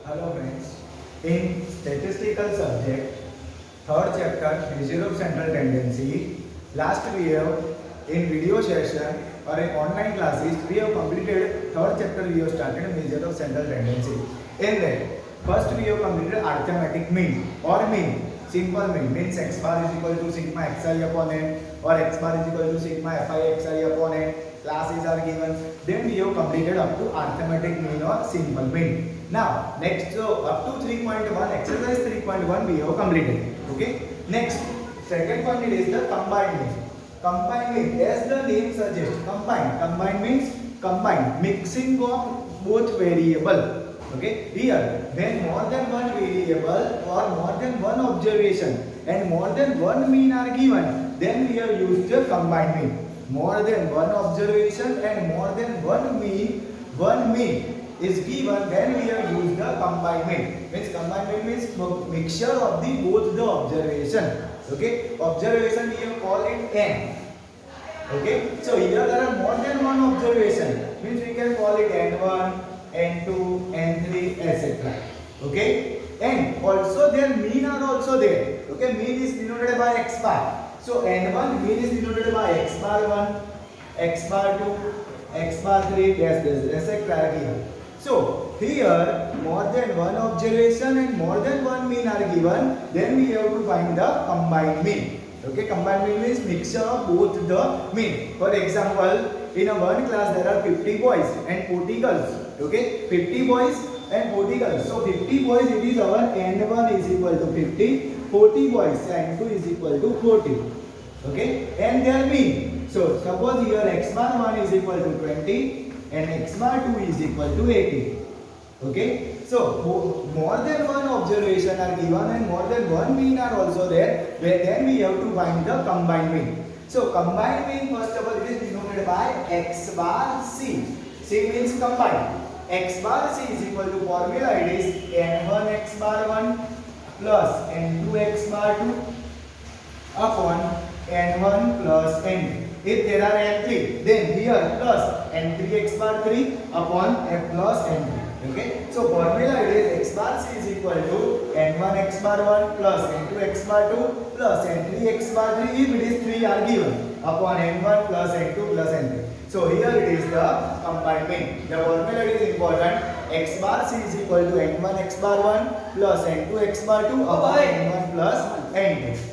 Hello friends. In statistical subject, third chapter, measure of central tendency. Last we have in video session or in online classes, we have completed third chapter. We have started measure of central tendency. In that, first we have completed arithmetic mean or mean. Simple means x bar is equal to sigma xi upon n or x bar is equal to sigma fi xi upon n. Classes are given. Then we have completed up to arithmetic mean or simple mean. Now next, so up to 3.1, exercise 3.1 we have completed. Okay. Next, second one it is the combined mean. Combined mean, as the name suggests, combine. Combine means combine, mixing of both variable. Okay, here when more than one variable or more than one observation and more than one mean are given, then we have used the combined mean. More than one observation and more than one mean is given, then we have used the combined mean. Means combined mean means mixture of the both the observation. Okay, observation we have called it n. Okay, so here there are more than one observation, means we can call it n1, n2, n3, etc. Okay, and also their mean are also there. Okay, mean is denoted by x bar. So n1 mean is denoted by x bar 1, x bar 2, x bar 3, dash dash, etc. given. So here more than one observation and more than one mean are given, then we have to find the combined mean. Okay, combined mean means mixture of both the mean. For example, in a one class there are 50 boys and 40 girls. Okay, 50 boys and 40 girls. So 50 boys, it is our n1 is equal to 50, 40 boys n2 is equal to 40. Okay, and their mean. So suppose here x bar 1 is equal to 20 and x bar 2 is equal to 80. Okay, so more than one observation are given and more than one mean are also there, where then we have to find the combined mean. So combined mean, first of all, it is denoted by x bar c. C means combined. X bar c is equal to, formula it is n1 x bar 1 plus n2 x bar 2 upon n1 plus n2. If there are n3, then here plus n3 x bar 3 upon f plus n3. Okay, so formula it is x bar c is equal to n1 x bar 1 plus n2 x bar 2 plus n3 x bar 3 if it is 3 are given upon n1 plus n2 plus n3. So here it is the combined mean. The formula is important. X bar c is equal to n1 x bar 1 plus n2 x bar 2 upon n1 plus n2.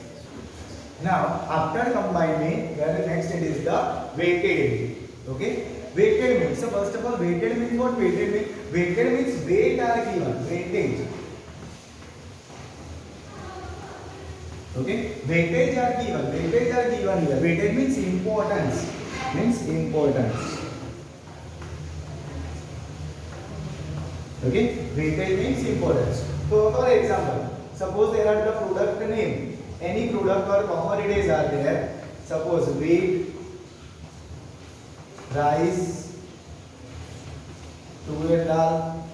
Now after combined mean, then next it is the weighted mean. Okay, weighted mean. So first of all, weighted mean, what weighted mean? Weighted means weight are given, weightage. Okay, weightage are given, weightage are given here. Weightage means importance, means importance. Okay, weightage means importance. So for example, suppose there are the product name, any product or commodities are there. Suppose wheat, rice, tuer dal,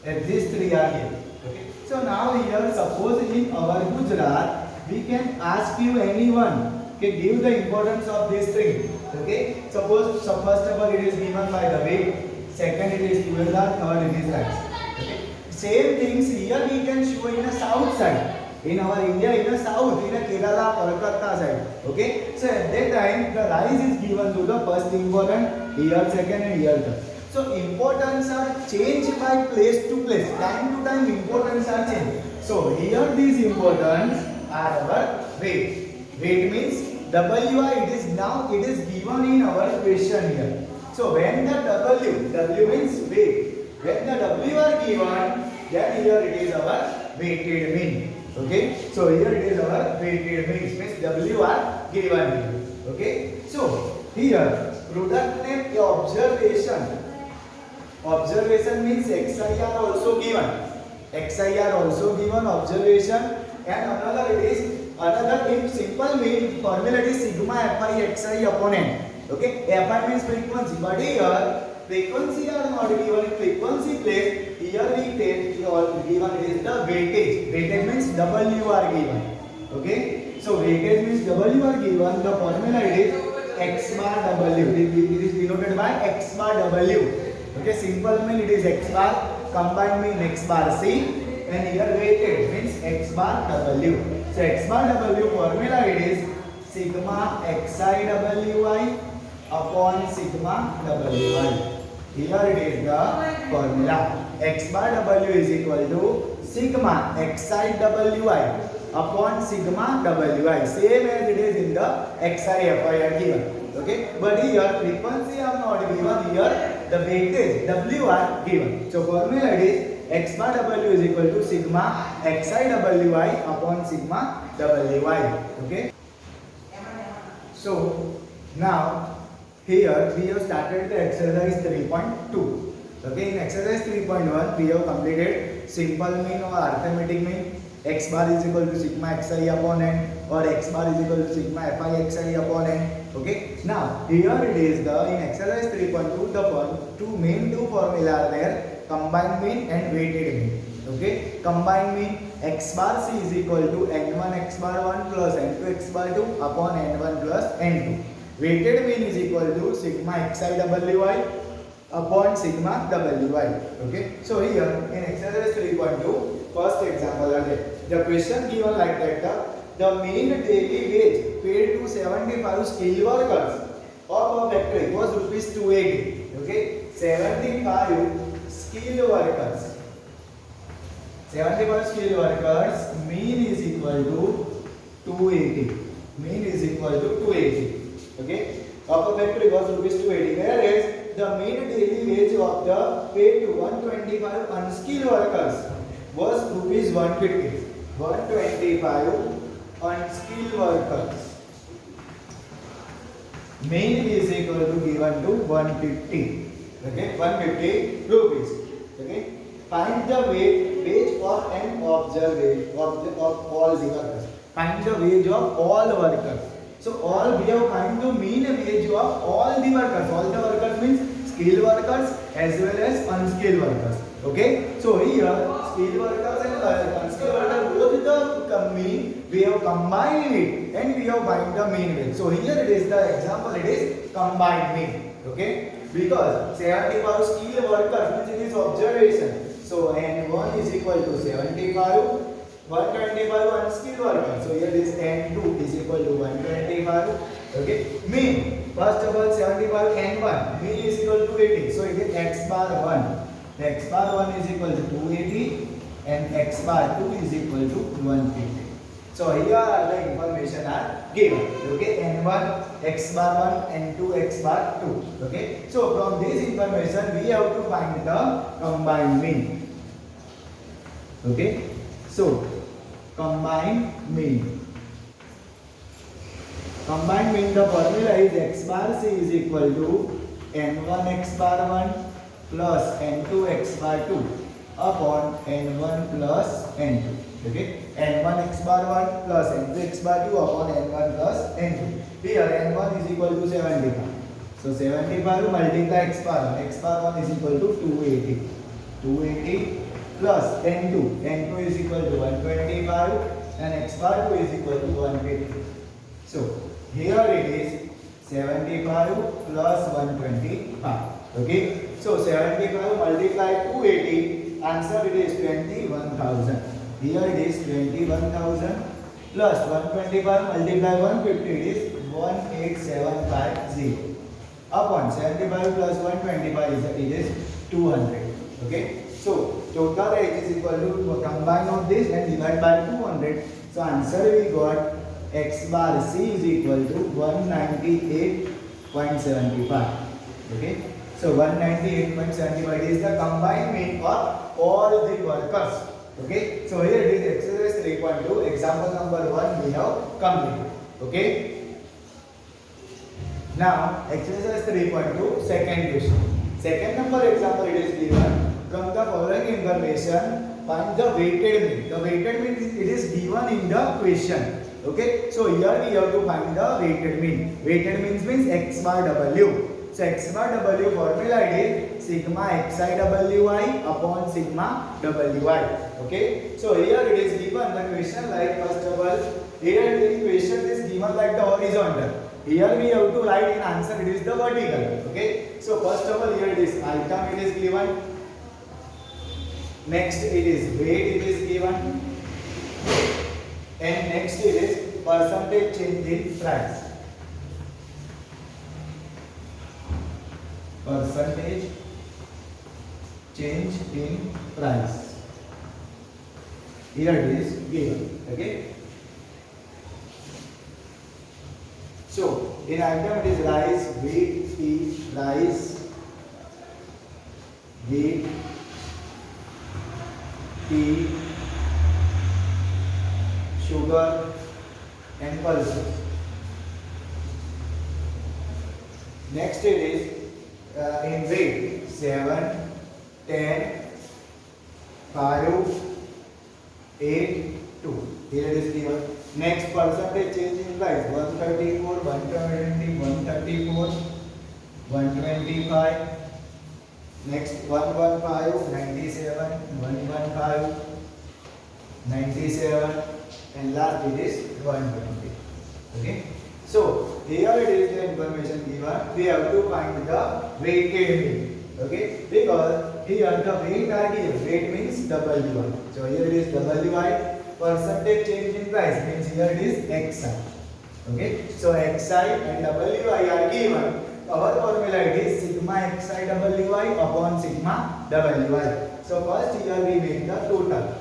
and these three are here. Okay. So now here, suppose in our Gujarat, we can ask you anyone, okay, give the importance of these three. Okay. Suppose, so first of all, it is given by the wheat, second it is tuer dal, third it is rice. Okay. Same things here we can show in a south side. In our India, in the south, in a Kerala, Kolkata side. Okay. So at that time, the rice is given to the first important, here second and here third. So importance are changed by place to place. Time to time importance are changed. So here these importance are our weight. Weight means WI. It is now it is given in our question here. So when the W means weight. When the W are given, then here it is our weighted mean. Okay. So here it is our weighted mean. Means W are given here. Okay. So here product name observation. Observation means xi are also given. Xi are also given observation, and another it is another in simple mean formula it is sigma fi xi upon n. Okay, fi means frequency, but here frequency are not given in frequency place. Here we take given it is the weightage. Weightage means W are given. Okay, so weightage means W are given. The formula it is x bar W. It is denoted by x bar W. Okay, simple mean it is x bar combined mean x bar c, and here weighted means x bar w. So x bar w formula it is sigma xi wi upon sigma wi. Here it is the formula. X bar w is equal to sigma xi wi upon sigma wi. Same as it is in the xi fi given. Okay, but here frequency are not given. Here the weightage w are given. So formula it is x bar w is equal to sigma xi wi upon sigma wi. Okay. So now here we have started the exercise 3.2. Okay, in exercise 3.1 we have completed simple mean or arithmetic mean. X bar is equal to sigma xi upon n, or x bar is equal to sigma fi xi upon n. Okay, now here it is the in exercise 3.2 the main two formula are there, combined mean and weighted mean. Okay, combined mean x bar c is equal to n1 x bar 1 plus n2 x bar 2 upon n1 plus n2. Weighted mean is equal to sigma xi wi upon sigma wi. Okay, so here in exercise 3.2 first example are there. The question given like that, the mean daily wage paid to 75 skilled workers of a factory was rupees 280. Okay, 75 skilled workers. 75 skilled workers, mean is equal to 280. Mean is equal to 280. Okay, of a factory was rupees 280. Whereas the mean daily wage of the paid to 125 unskilled workers was rupees 150. 125 unskilled workers. Mean is equal to given to 150. Okay, 150 rupees. Okay, find the wage of an observation of all the workers. Find the wage of all workers. So all we have find the mean wage of all the workers. All the workers means skilled workers as well as unskilled workers. Okay, so here skilled workers and unskilled workers both the mean we have combined it and we have find the mean wage. So here it is the example, it is combined mean. Okay, because 75 skilled workers means it is observation. So n1 is equal to 75. 125 unskilled workers. So here this n2 is equal to 125. Okay, mean first of all 75 n1 mean is equal to 80. So it is x bar 1. X bar 1 is equal to 280 and x bar 2 is equal to 150. So here are the information are given. Okay, n1 x bar 1, n2 x bar 2. Okay, so from this information we have to find the combined mean. Okay, so combined mean. Combined mean, the formula is x bar c is equal to n1 x bar 1 plus n2 x bar 2 upon n1 plus n2. Okay, n1 x bar 1 plus n2 x bar 2 upon n1 plus n2. Here n1 is equal to 75. So 75 multiply x bar 1. X bar 1 is equal to 280. 280 plus n2. n2 is equal to 125 and x bar 2 is equal to 150. So here it is 75 plus 125. Okay, so 75 multiply 280, answer it is 21,000. Here it is 21,000 plus 125 multiply 150, it is 18750 upon 75 plus 125 it is 200. Okay, so total it is equal to combine of this and divide by 200. So answer we got x bar c is equal to 198.75. Okay, so 198.75 is the combined mean for all the workers. Okay, so here it is exercise 3.2, example number 1 we have completed. Okay, now exercise 3.2, second question. Second number example it is given. From the following information, find the weighted mean. The weighted mean it is given in the question. Okay, so here we have to find the weighted mean. Weighted means x bar w. So x bar w formula it is sigma xi wi upon sigma wi. Okay, so here it is given the question like first of all, here the question is given like the horizontal. Here we have to write in answer it is the vertical. Okay, so first of all here it is item it is given. Next it is weight it is given, and next it is percentage change in price. Percentage change in price. Here it is given. Okay. So in item it is rice, wheat, tea, rice, wheat, tea, sugar and pulses. Next it is in weight 7, 10, 5, 8, 2. Here it is given. Next percentage change in price 134, 120, 134, 125. Next 115, 97, 115, 97, and last it is 120. Okay. So here it is the information given. We have to find the weighted mean. Okay. Because here the weight are given. Weight means WI. So here it is WI. Percentage change in price means here it is XI. Okay. So XI and WI are given. Our formula it is sigma XI WI upon sigma WI. So first here we make the total.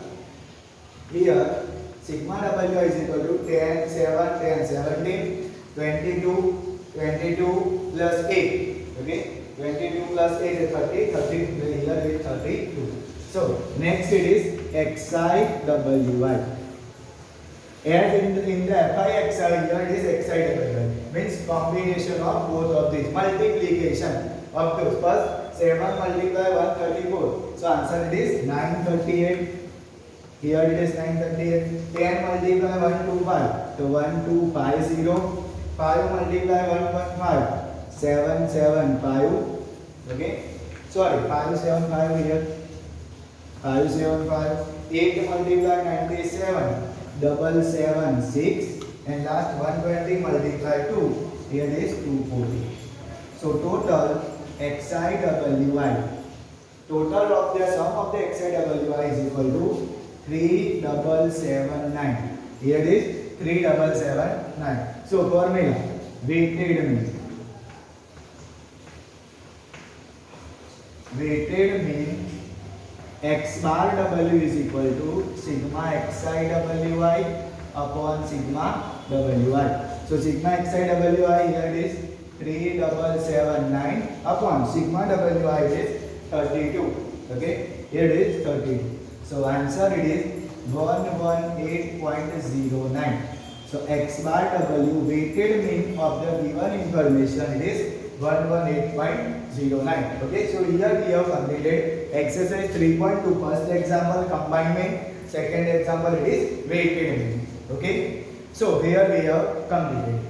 Here sigma WI is equal to 10, 7, 10, 17, 22, 22 plus 8. Okay. 22 plus 8 is 30, 30 here is 32. So next it is XI WI. As in the FI XI here it is XI WI. Means combination of both of these. Multiplication of those. First 7 multiply 134. So answer it is 938. Here it is 938. 10 multiply 125. So 1250. 5 multiply 115. 775. Okay. Sorry, 575 here. 575. 8 multiply 97. 776. And last 120 multiply 2. Here is 240. So total XIWI. Total of the sum of the XIWI is equal to 3779. Here it is 3779. So formula weighted mean. Weighted mean X bar W is equal to sigma XIWI upon sigma WI. So sigma XIWI here it is 3779 upon sigma WI is 32. Okay, here it is 32. So answer it is 118.09. So X bar W weighted mean of the given information it is 118.09. Okay, so here we have completed exercise 3.2. First example combined, second example it is weighted mean. Okay, so here we have completed.